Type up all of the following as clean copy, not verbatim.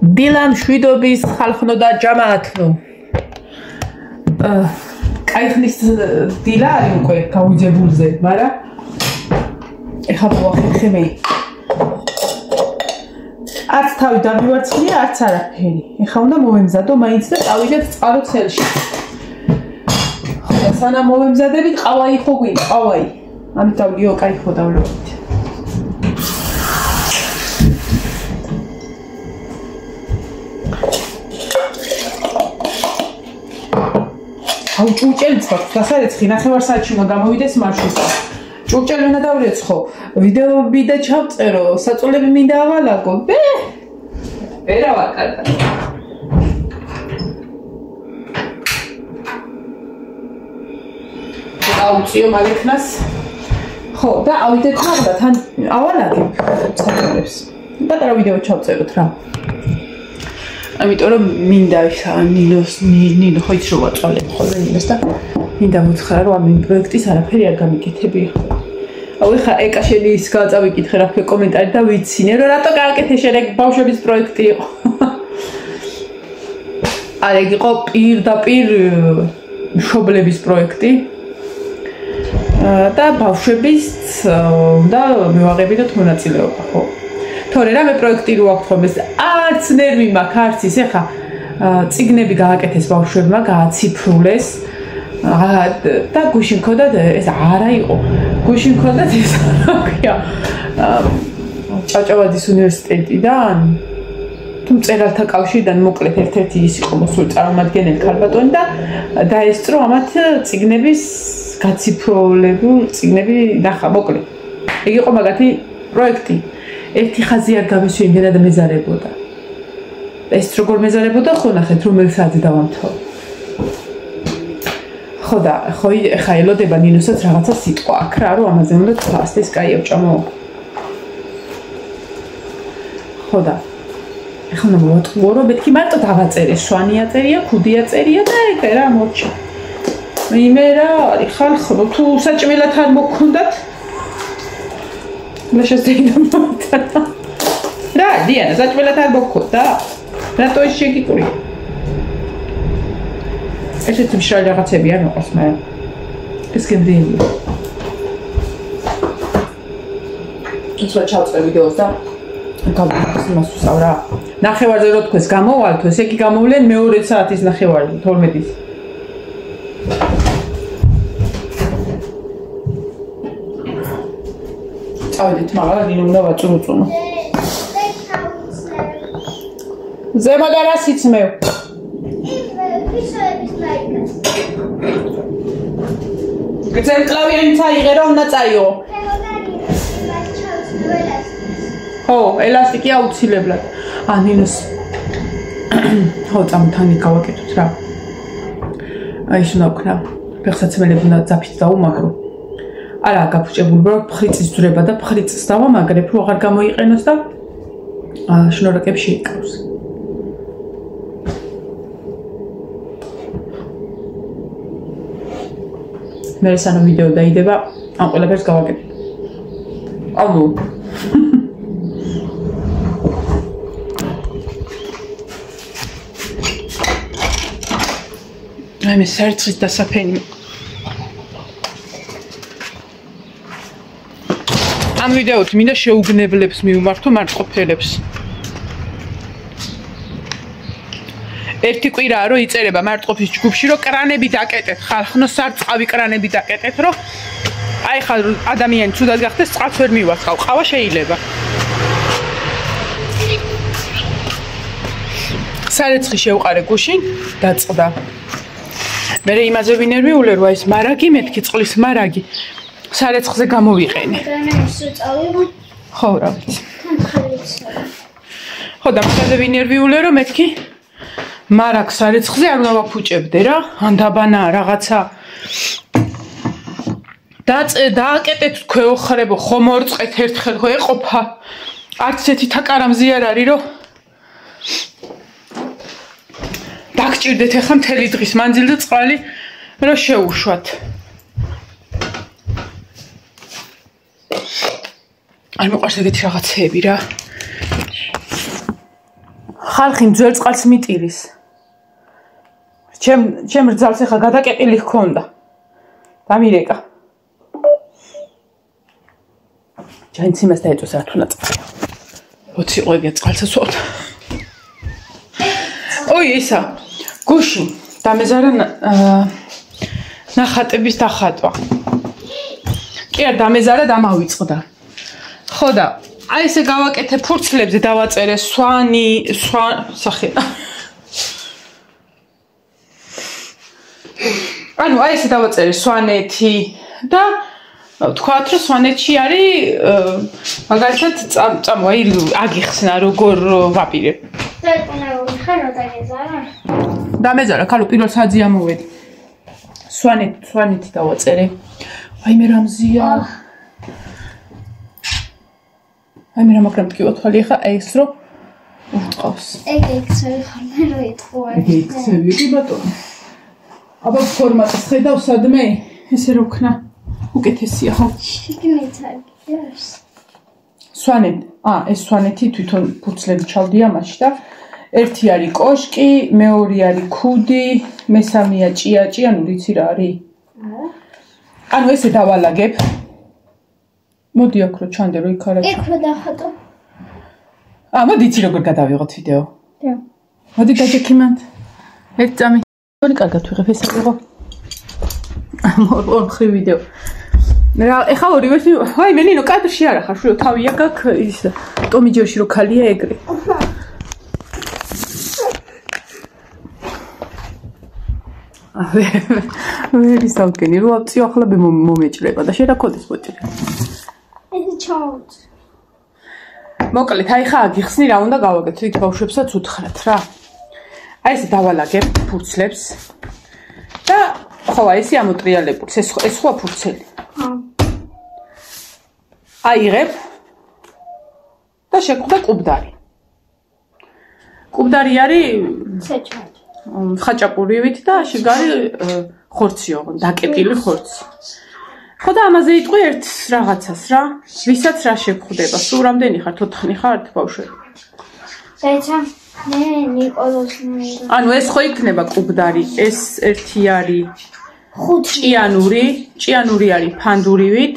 დილან შვიდობის ხალხნო და ჯამათნო. კაიხნის დილა არის უკვე გაუძებულზე, მაგრამ ეხლა მოახერხე მე. არც თავი დამივარცხნია, არც არაფერი. ეხლა უნდა მოვემზადო მაინც და წავიდეთ წყარო ცელში. ხოდა სანამ მოვემზადებით, ყავაი ხო გვინდა, ყავაი. ამით დავლიო, კაი ხო დავლევით. აუ ჭურჭელიც გვაქვს, დასარეცხი, ნახევარსაათში უნდა გამოვიდეს მარშრუტზე. ჭურჭელი უნდა დავრიცხო, ვიდეოები და ჩავწერო, საწოლები მინდა ავალაგო. ვერა ვარ კარგად. აუციო მაგექნას. ხო, და ავიდეთ მაგდა თან ავალაგებ საწოლებს. პატარა ვიდეო ჩავწეროთ რა. ამიტომ რომ მინდა ნინო ხო იცი რომ ვაწვალებ ხოლმე ნინოს და მინდა მოთხრა რომ ამ პროექტის არაფერი არ გამიკეთებია. აუ ეხა ეკა შენი ის გავწავიკითხე რა ქვია კომენტარი და ვიცინე რომ რატო გააკეთე შენ ეგ ბავშვების პროექტი იყო. არა ეგ იყო პირდაპირ მშობლების პროექტი და ბავშვების და მივაღებინოთ მონაწილეობა ხო. თორე რამე პროექტი რო აქვს ხოლმე არც ნერვი მაქვს არც ის ეხა წიგნები გააკეთეს ბავშვებმა გააციფრულეს და გუშინ მქონდა ეს არა იყო გუშინ მქონდა ეს რა ქვია ჭავჭავაძის უნივერსიტეტიდან თუ მწერალთა კავშირიდან მოკლედ ერთ-ერთი ის იყო მოსული წარმომადგენელი ქალბატონი და დაესწრო ამათ წიგნების გაციფრულებულ წიგნები ნახა მოკლედ ეგ იყო მაგათი პროექტი ერთი ხაზი არ გამისვი იმდენად მეზარებოდა. ეს როგორ მეზარებოდა ხო ნახეთ რომელ საათზე დავამთავრე. ხო და ხო ეხა ელოდება ნინოსაც რაღაცა სიტყვა აქ რა რომ ამაზე უნდა ფასტის კაი ავჭამო. ხო და ეხლა უნდა მოვატყუო რომ მეთქი მარტო დავაწერე შვანი აწერია, ქუდი აწერია და ეგ რა მოჩი. მე რა არის ხალხო თუ საჭმელად არ მოგქონდათ ლაშასტეინდა რა დიანა საჭმელად არ მოგქონდა რატო ეს შეგიკური ესეთი მშრალი რაღაცები არ მოყავს მე ეს გემდიენია ისო ჩავწერ ვიდეოს და გავაკეთე იმას ვსავრა ნახევარზე რო თქვეს გამოვალთ ესე იგი გამოვლენ მეორე საათის ნახევარზე 12-ის ავიდეთ მაგალითად ნინო უნდა ვაწუწუნო ზემოდარას იცმევ გწენ კლავიანი წაიღე რა უნდა წაიღო ხო ელასტიკი აუცილებლად ნინოს ხო წამთანი გავაკეთოთ რა აი შენ ვქნა ფეხსაცმელები უნდა ძაფით დაუმაგრო არა გაფუჭებული ბრო ფხრიცის ძვრება და ფხრიცს დავამაგრებ რომ აღარ გამოიყენოს და შნორაკებში იკრავს მე სანამ ვიდეო დაიდება ამ ყველაფერს გავაკეთებ ანუ აი მე სერცის დასაფენი ამ ვიდეოთ მინდა შეუგნებლებს მივმართო მარტყოფელებს. ერთი კვირაა რომ იწერება მარტყოფის ჯგუფში რომ კრანები დაკეტეთ, ხალხნო სარწყავი კრანები დაკეტეთ, რომ აი ხა ადამიანი ცუდად გახდეს, წყალს ვერ მივაცხავ, ყავა შეიძლება. სარეცხი შევყარე გუშინ, დაწყდა. მე იმაზე ვინერვიულე რომ ეს მარაგი მეთქი წყლის მარაგი სარეცხზე გამოვიყენე. ხო რა ვიცი. ხო და მქონდა ვინერვიულე რომ მეთქი მარაგ სარეცხზე არ უნდა ვაფუჭებდე რა, ან დაბანა რაღაცა. დააკეტეთ თქვენ ოხრებო, ხომ ორწყეთ ერთხელ ხო ეყოფა. არც ერთი თაკარამზი არ არის რომ დაგჭირდეთ ახლა მთელი დღის მანძილზე წყალი რომ შეუშვათ. არ მოყვარს ეგეთი რაღაცეები რა. ხალხი ძველ წყალს მიტირის. ჩემ რძალს ახლა გადაკეტილი ჰქონდა. დამირეკა. ჯანც იმას დაეწოს რა თუნა წყალი. 20 ყოიგე წყალს ასვავთ. ой, ისა. გუში დამეზარა ნახატების დახატვა. კი არ დამეზარა დამავიწყდა. ხო და აი ესე გავაკეთე ფურცლებზე დავაწერე სვანი სახე. ანუ აი ესე დავაწერე სვანეთი და ვთქვათ რომ სვანეთში არის მაგალითად აი აგიხსნა როგორ ვაპირებ. დაკონეული ხარ რა დაგეზარა? დამეზარა ხალო პირველ საძი ამოვედი. სვანეთი დავაწერე. აი მე რამზია. აი მე რა მაგრამ თქვა თვალი ხა აი ეს რო უტყავს. ეგექსები ხარ რო იტყვა. ეგექსები კი ბატონო. აბა ფორმატს ხედავ სადმე ესე რო ქნა უკეთესია ხო? შიგნით აგიებს. სვანეთი, ეს სვანეთი თვითონ ფურცლები ჩავდია მაშინ და ერთი არის კოშკი, მეორე არის ქუდი, მესამეა ჭიაჭი, ანუ ვიცი რა არის? ანუ ესე დავალაგებ. მოდი აქ რო ჩანდე რო იქ არა. იქ რო დახატო. მოდი იცი როგორ გადავიღოთ ვიდეო. დიო. მოდი დაჯექიმანთ. ერთ წამი. ორი კარგად ვიღებ ეს აიღო. ორ ხრი ვიდეო. რა ეხა ორივე აი მელინო კადრში არა ხარ შურო თავია გაქ ის ტომი ჯერში რო ხალია ეგრე. ვერი საუკენი რო აფციო ახლა მომეჭრება და შერაქოდეს მოჭრე. ეს ჩაუთ. მოკლედ აი ხა აგიხსნი რა უნდა გავაკეთო იქ ბავშვებსაც უთხრათ რა. აი ესე დავალაგებ ფურცლებს და ხო აი ესე ამოტრიალებულს ეს სხვა ფურცელი. აიღებ და შეგხვდა კუბდარი. კუბდარი არის ცეჭმად. ხაჭაპურივით და შეგარი ხორციო, დაკეტილი ხორცი. ხო და ამაზე იტყვი ერთ რაღაცას რა, ვისაც რა შეგხვდება. სულ რამდენი ხარ? 4 ხართ ბავშვები? დაიცა მე ნიკოლოს მე. ანუ ეს ხო იქნება კუბდარი, ეს ერთი არის 5 ჭიანური არის ფანდურივით.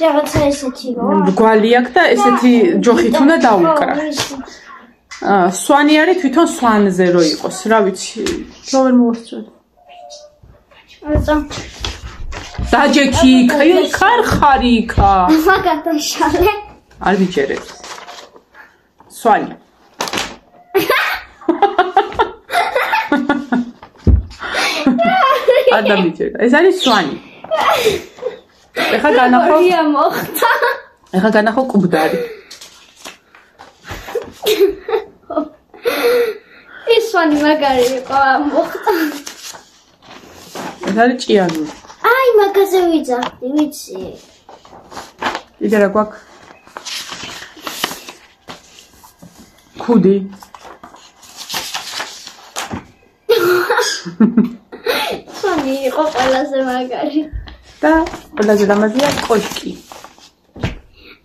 რაღაცა ესეთი რა. მრგვალი აქვს და ესეთი ჯოხით უნდა დაუკრა. სვანი არის თვითონ სვანზე რო იყოს, რა ვიცი, რო ვერ მოვასწრებ. ასე. დაჯექი, ხარ იქა. მაგათაშალე. არ ვიჯერებ. სვანი. არ დამიჯერა. ეს არის სვანი. ეხა განახო. რია მოხდა. ეხა განახო კუბდარი. ის სვანი მაგარი იყო მოხდა. ეს არის ჭიანური. აი მაგაზე ვიძახდი, ვიცი. კიდე რა გვაქვს? ქუდი. სვანი იყო ყველაზე მაგარი. და ყველაზე ლამაზია კოშკი.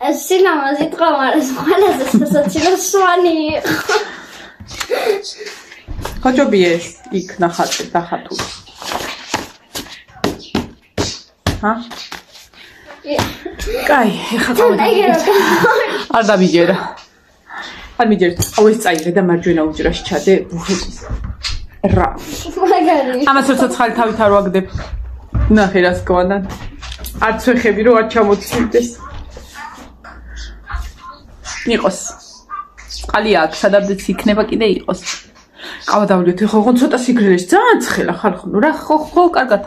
ეს სილამაზი თქო, მაგრამ ყველაზე სასაცილო სვანი იყო. ხოჭობიე იქ ნახატე დახატული. ჰა? კაი, ეხა არ დამიჯერა. არ მიჯერეთ. აუ ეს წაიღე და მარჯვენა უჯრაში ჩადე ბუხეტის. რა. მაგარი. ამას როცა ცხალი თავით არ ვაგდებ. ნახე რას გვანან. არც ვეხები რომ არ ჩამოწვიდეს. იყოს. წყალი აქ, სადაც იქნება კიდე იყოს. ყავა დავლიოთ, ხო ცოტა სიგრილეში ძალიან ცხელა ხალხო. რა ხო კარგად.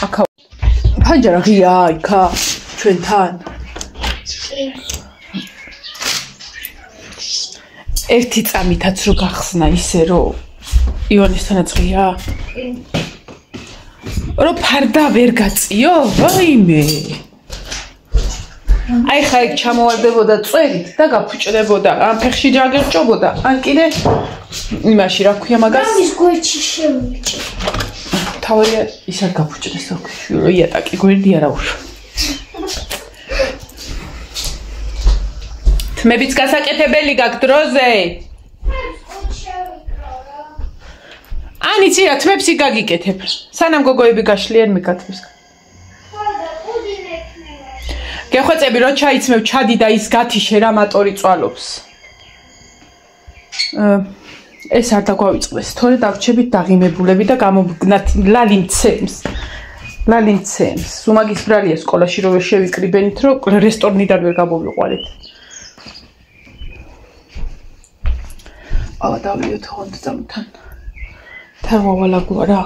აქა. ფანჯარა ღია იქა ჩვენთან. ერთი წამითაც რო გახსნა ისე რომ იონესთანაც ღია. რო ფარდა ვერ გაწიო? ვაიმე. აი ხა იქ ჩამოვარდებოდა წვერით და გაფუჭდებოდა, ან ფეხში ჯაგერჭობოდა, ან კიდე იმაში რა ქვია მაგას? ამის გვერდში შევიჭი. თავია ისე გაფუჭდეს ოქრო, იატაკი გვერდი არა უშ. თმებიც გასაკეთებელი გაქვს დროზე. ანიცი რა თმებს იგაგიკეთებ. სანამ გოგოები გაშლიან მიკათებს. გეხვეწები რომ ჩაიცმევ ჩადი და ის გათიშე რა მატორი წვალობს. ეს არ დაგვავიწყდეს. თორე დავრჩებით დაღიმებულები და გამოგნათ ლალი მცემს. ლალი მცემს. უმაგისტრალია სკოლაში რომ ვერ შევიკრიბენით რომ რესტორნიდან ვერ გამოვიყვანეთ. ავა დავიოთ ხონდ დამთან. თან მოვალაგვა რა.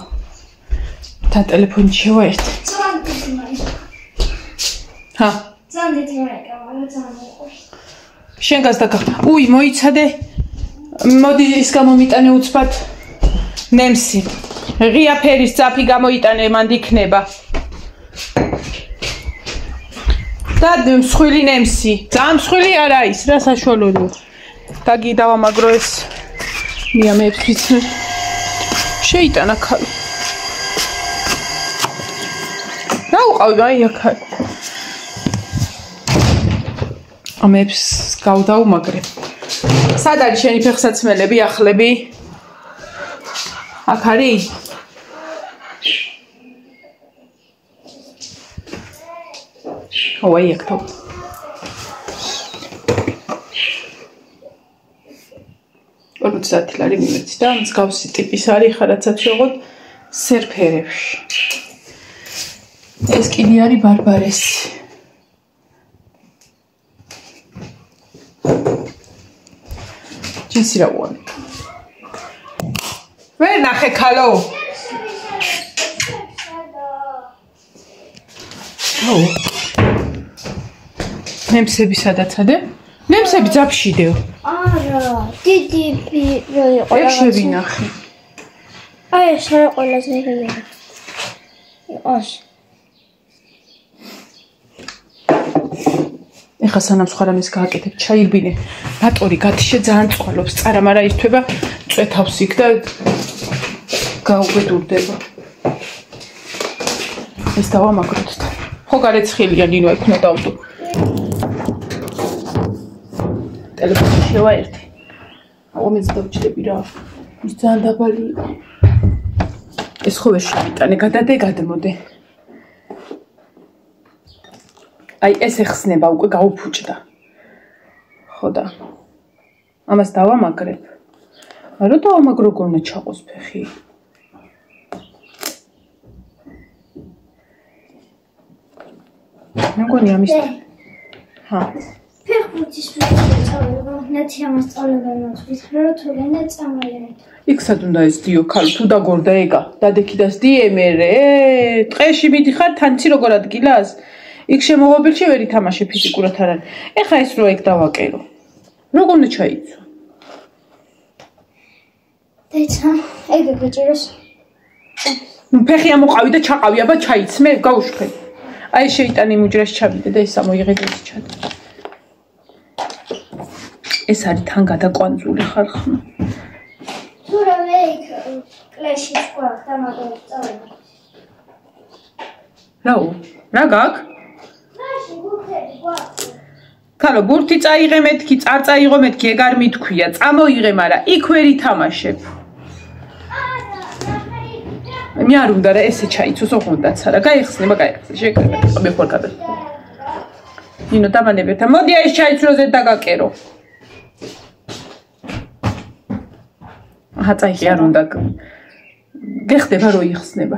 თან ტელეფონი შევაერთ. ჰა. ზანდეთი მარეკა, ზანდეთი. შენ გასდაკა. უი, მოიცადე. მოდი ის გამომიტანე უცბად. ნემსი. ღია ფერის წაფი გამოიტანე, მანდ იქნება. და მსხვილი ნემსი. ძალიან მსხვილი არ არის, რა საშუალოა. დაგი დავამაგრო ეს მიამეებს ვიცი. შეიტანა ქალი. რა უყავი აი აქ. ამებს გავდაუმაგრე. სად არის შენი ფეხსაცმელები, ახლები? აქ არის? ой, кто? Ორმოცდაათი ლარი მივეცი და მსგავსი ტიპის არის ხა რაცაც შეღოთ სერფერებში. ეს კიდე არის ბარბარესი. ჯინსი რა უარი. ვერ ნახე ქალო. ნემსები სადაც ადე? ნემსები ძაფშიდეო. არა, დიდი რო იყო. ეგ შევინახე. აი ეს რა ყველაზე რეგია. იყოს. ეხა სანამ სხვა რამეს გააკეთებ, ჩაირბინე. ბატორი გათიშე ძალიან წვალობს, წარამარა ირთვება, წვეთავს იქ და გაუგედურდება. ეს დავამაგროთ. ხო გარეცხილია ნინო იქ უნდა დავდო. ტელეფონი შევაერთე. ომეც დავჭდები რა. ის ძალიან დაბალი იყო. ეს ხო ვერ შევიტანე, გადადე გადმოდე. აი ეს ეხსნება უკვე გაუფუჭდა. ხო და ამას დავამაგრებ. არა დავამაგრო გორნა ჩაყოს ფეხი. მეგონი ამის ჰა ფეხბურთის სწავლება, ნაცი ამას სწავლება მოწვით, რა თუ გენდა წამალერეთ. იქ სად უნდა ეს დიო ქალ თუ დაგორდა ეგა, დადექიდას დიემერე, ტყეში მიდიხარ თანცი როგორ ადგილას? იქ შემოღობილში ვერ ითამაშე ფიზიკურად არ არის. ეხა ეს რო ეგ დავაკერო. როგორ უნდა ჩაიცო? დაიცა, ეგ გეჭიროს. ფეხი ამოყავი და ჩაყავი, აბა ჩაიცმე, გაუშხე. აი შეიტანი მუჯრაში ჩავიდე და ეს ამოიღე ეს ჩადა. ეს არის თან გადაკვანძული ხალხმა. თუ რა იქ კლეში სხვა და მაგალ წავედა. რა გაკ? კლეში ბურთები გვაქვს. ქალო ბურთი წაიღე მეთქი, წარ წაიღო მეთქი, ეგ არ მithქვია, წამოიღე, მაგრამ იქ ვერ ითამაშებ. მე არ უნდა რა ესე ჩაიცოს ოღონდაც არა, გაიხსნება, შეკრება, მე ხوار გადა. ნინო დამანებერთა, მოდი აი ეს ჩაიცრო ზედ დაგაკერო. აჰა წაიღე არ უნდა. გეხდება რო იხსნება.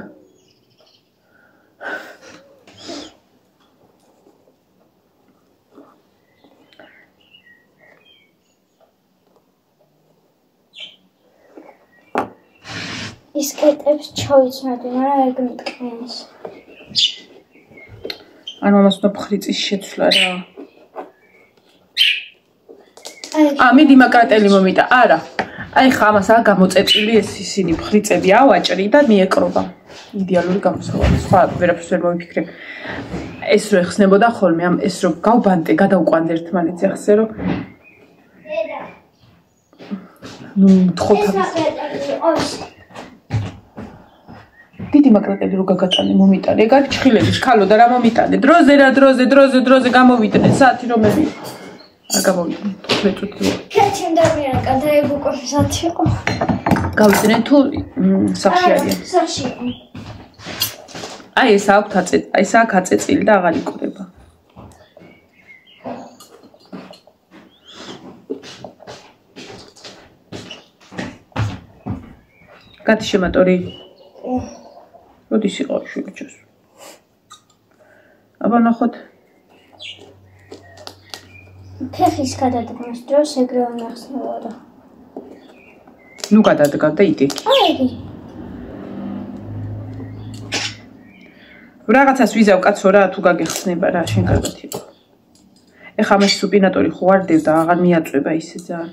ის კეტებს ჩავიცმები, მაგრამ ეგ მტკნეს. ანუ ამას უნდა ხრიწის შეცვლა რა. მიდი მაკრატელი მომიტა, არა. აი ხა ამას აა გამოწეწილი ეს ისინი ხრიწები ავაჭრი და მიეკრობა. იდეალური გამოსავალი. სხვა ვერაფერს ვერ მომიფიქრებ. ეს რო ეხსნებოდა ხოლმე, ამ ეს რო გავბანტე, გადავყვანდე ერთმანეთზე ახსე რომ დედა. ნუ თხოვთ დიდი მაკრატელი რო გაგატანე მომიტანე, ეგ არის ჩხილების ქალო და რა მომიტანე. დროზე გამოვიდნენ, საათი რომელი. არ გამოვიდნენ. 15 წუთი. კეთილდები რა, კადაებ უკვე საათი იყო. გავიძნენ თუ სახში არიან. სახში. აი ეს აქვს აი ეს აქ აწეწილი და აღარ იკვრება. კაცი შემატორი. როდის იყო შვილიჩოს? აბა ნახოთ. ფეხის გადადგმის დროს ეგრევე ნახსნებოდა. ნუ გადადგა და იდი. აიგი. რაღაცას ვიზავ კაცო რა თუ გაგეხსნება რა შენ კარგად იყო. ეხა მე სუპინატორი ხო არ დევ და აღარ მიაწვება ისე ძალიან.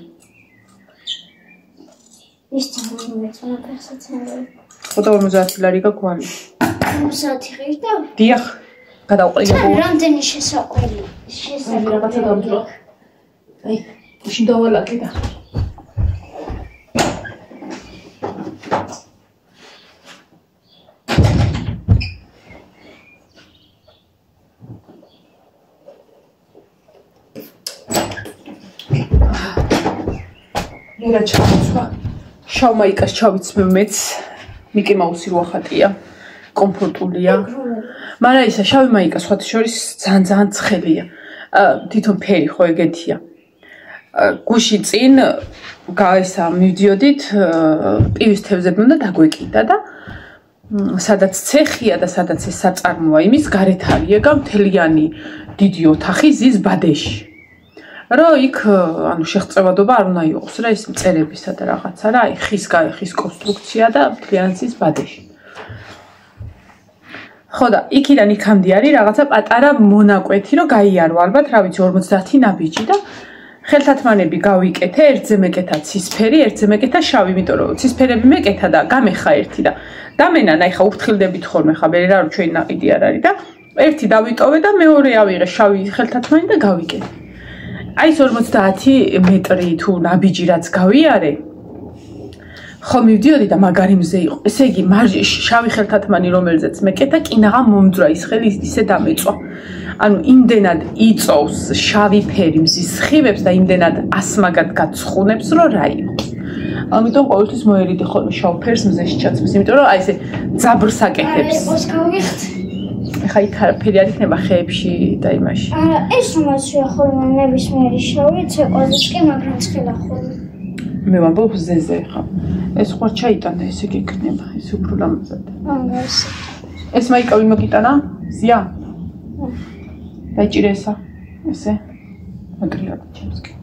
ის ძალიან მეწონა ფეხსაცმელი. ხო და 50 ლარი გაგვალი. 50 ღირ და დიახ გადავყრია ბო. რამდენი შესაყველი. რაღაცა დამძრო. აი შინ დავალაკე და მერა ჩავიცვა შავმაიკას ჩავიცმევ მეც მიკი მაუსი რო ახატია კომფორტულია მაგრამ ისა შავი მაიკა სხვათა შორის ძალიან ცხელია თვითონ ფერი ხო ეგეთია გუში წინ გაისა მივდიოდით პივის თევზები უნდა დაგვეკიდა და სადაც ცეხია და სადაც ეს საწარმოა იმის გარეთ არის ეგა მთლიანი დიდი ოთახი ზის ბადეში რა იქ ანუ შეღწევადობა არ უნდა იყოს რა ეს მწერებისა და რაღაცა რა აი ხის კონსტრუქცია და მთლიანი ზის ბადეში ხო და იქიდან იქამდე არის რაღაცა პატარა მონაკვეთი რომ გაიარო ალბათ რა ვიცი 50 ნაბიჯი და ხელთათმანები გავიკეთე ერთზე მეკეთა ცისფერი ერთზე მეკეთა შავი იმიტომ რომ ცისფერები მეკეთა და გამეხა ერთი და დამენან აი ხა უფრთხილდებით ხოლმე ხა მე რა რომ ჩვენი ნაყიდი არ არის და ერთი დავიტოვე და მეორე ავიღე შავი ხელთათმანი და გავიკეთე აი 50 მეტრი თუ ნაბიჯი რაც გავიარე ხო მივდიოდი და მაგარი მზე იყო ესე იგი შავი ხელთათმანი რომელზეც მეკეთა კინაღა მომძვრა ის ხელი ისე დამეწვა ანუ იმდენად იწოვს შავი ფერი მზის სხივებს და იმდენად ასმაგად გაცხუნებს რომ რა იყოს ამიტომ ყოველთვის მოერიდი ხოლმე შავ ფერს მზეში ჩაცმის იმიტომ რომ აი ესე ძაბრს აკეთებს ეს გავიხთ ეხა იქ არაფერი არ იქნება ხეებში და იმაში არა ეს რომელშია ხოლმე ნებისმიერი შავი ცეკვაზეც კი მაგრამ ცხელა ხოლმე მე ვამბობ ზეზე ხა ეს ხო ჩაიტანდა ესე გეკნება ეს უფრო ლამაზად ეს მაიკა ვიმოგიტანა ზია დაჭირე ესა ესე მაგრიად ჩემსკი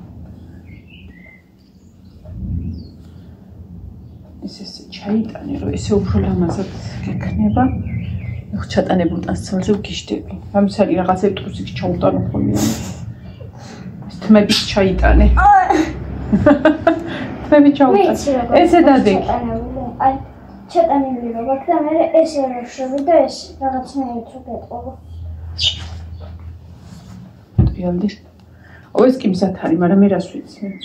ესე ჩაიტანე რომ ესე უფრო ლამაზად გეკნება ხო ჩატანებულ ტანსცელზე ვგიშდები ამის არის რაღაცა ტრუსიკი ჩაუტანო ხოლმე ეს თმებით ჩაიტანე თმებით ჩაუტანე ესე დადეგი აი ჩატანებული რომ აქ და მე ესე როშები და ეს რაღაცნაირად რო გეტყობა Geldi. O eski misat hari, mara mera suitsi.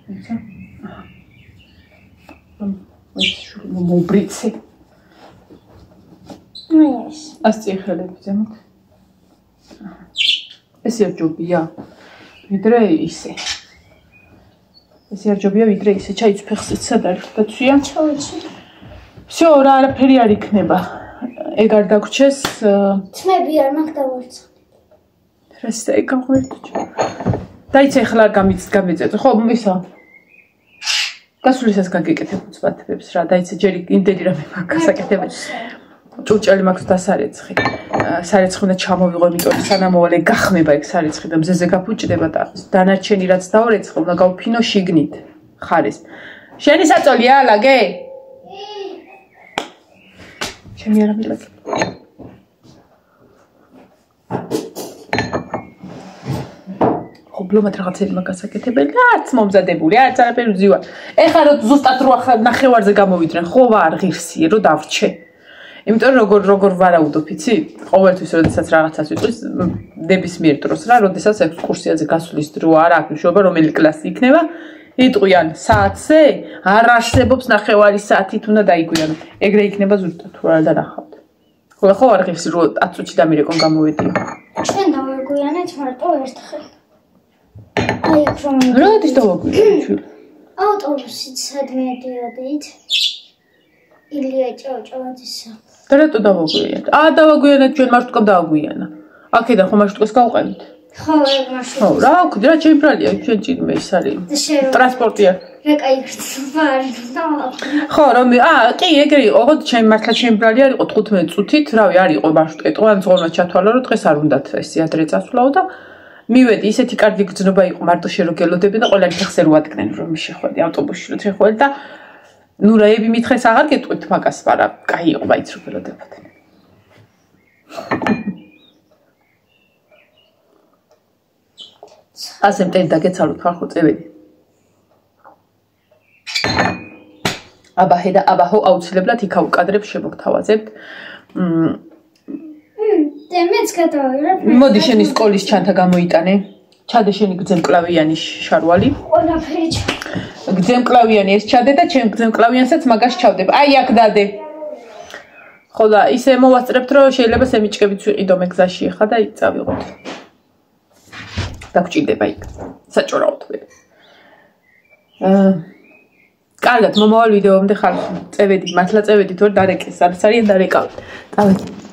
Neyse. Es şu mobritsi. Yes. Asti xele bizemot. Es erjobia. Vidre ise. Es erjobia vidre ise. Çay üspexsit sad არის გაცვია? ჩავიცი. Всё, რა არაფერი არ იქნება. ეგ არ დაგვრჩეს. თმები არ მაქვს დავარცხა. Რასე გაღვერდჭ. დაიცა ახლა არ გამიწეწო. ხო, ისა. გასულისას გაგეკეთებ უცბათებს რა. დაიცა ჯერ იმდენი რამე მაქვს გასაკეთებელი. ჭურჭელი მაქვს დასარეცხი. სარეცხი უნდა ჩამოვიღო, იმიტომ რომ სანამოვალე გახმება ეგ სარეცხი და მზეზე გაფუჭდება და დანარჩენი რაც დაურეცხო, უნდა გავფინო შიგნით. ხარეს. შენი საწოლია, ლაგე? ჩემი არა მილაგე. ხობლომად რაღაცები მაგასაკეთებელი და არც მომზადებული, არც არაფერი ვზივა. ეხლა რო ზუსტად რო ნახევარზე გამოვიდნენ, ხო ვარ ღირსიე, რო დავრჩე. იმიტომ რომ როგორ ვარაუდობ, იცი? ყოველთვის როდესაც რაღაცას ვიტყვის, ნებისმიერ დროს რა, როდესაც ექსკურსიაზე გასვლის დრო არ აქვს მნიშვნელობა, რომელი კლასი იქნება, იტყვიან საათზე, არ არსებობს ნახევარი საათით უნდა დაიგვიან. ეგრე იქნება ზუსტად თუ არ დანახავთ. ხო ვარ ღირსი, რო 10 წუთში დამირეკონ გამოვედი. ჩვენ დავაგვიანეთ მარტო ერთხელ. აი, რომ როდის დავაგვიანეთ? აუ, ავტობუსით სადმე დიოდით. ილია ჭავჭავაძისა. და რატო დავაგვიანეთ? დავაგვიანეთ ჩვენ მარშრუტკამ დავაგვიანა. აქედან ხო მარშრუტკას გავყენით? ხო, ეგ მარშრუტი. ხო, რა ვქდი, რა ჩემი ბრალია, ჩვენ ჭირმე ის არის. ტრანსპორტია. რა კაი გრძნობა არის. ხო, რომ კი, ეგრე იყო, ხო, ჩემი მართლა ჩემი ბრალი არ იყო 15 წუთით, რავი, არ იყო მარშრუტი. ეტყობა მძღოლმა ჩათვალა, რომ დღეს არ უნდათ ესე ადრე წასვლაო და მივედი, ისეთი კარგი გრძნობა იყო, მარტო შეროგელოდებენ და ყველანი ფეხზე რო ადგნენ, რომ შეხვედი ავტობუსში რო შეხვედი და ნუ რაები მითხეს აღარ გეტყვით მაგას, მაგრამ კაი იყო, მაინც რო გელოდებოდნენ. ასე მტერი დაგეცალოთ ხარ ხო წევედი. აბაჰე და აბაჰო აუცილებლად იქაურ კადრებს შემოგთავაზებთ. მეც გადავიღებ. მოდი შენი სკოლის ჩანთა გამოიტანე. ჩადე შენი გძემკლავიანი შარვალი. ყველაფერი ჩა. გძემკლავიანი ეს ჩადე და ჩემ გძემკლავიანსაც მაგას ჩავდებ. აი აქ დადე. ხო და ისე მოვასწრებთ რომ შეიძლება სემიჩკებიც ვიყიდო მე გზაში ხა და იქ წავიღოთ. დაგჭირდება იქ. საჭიროა თქვი. კარგად, მომავალ ვიდეომდე ხალხი. წევედი, მართლა წევედით, որ დარეკეს, არის არიან დარეკავთ. დავეთ.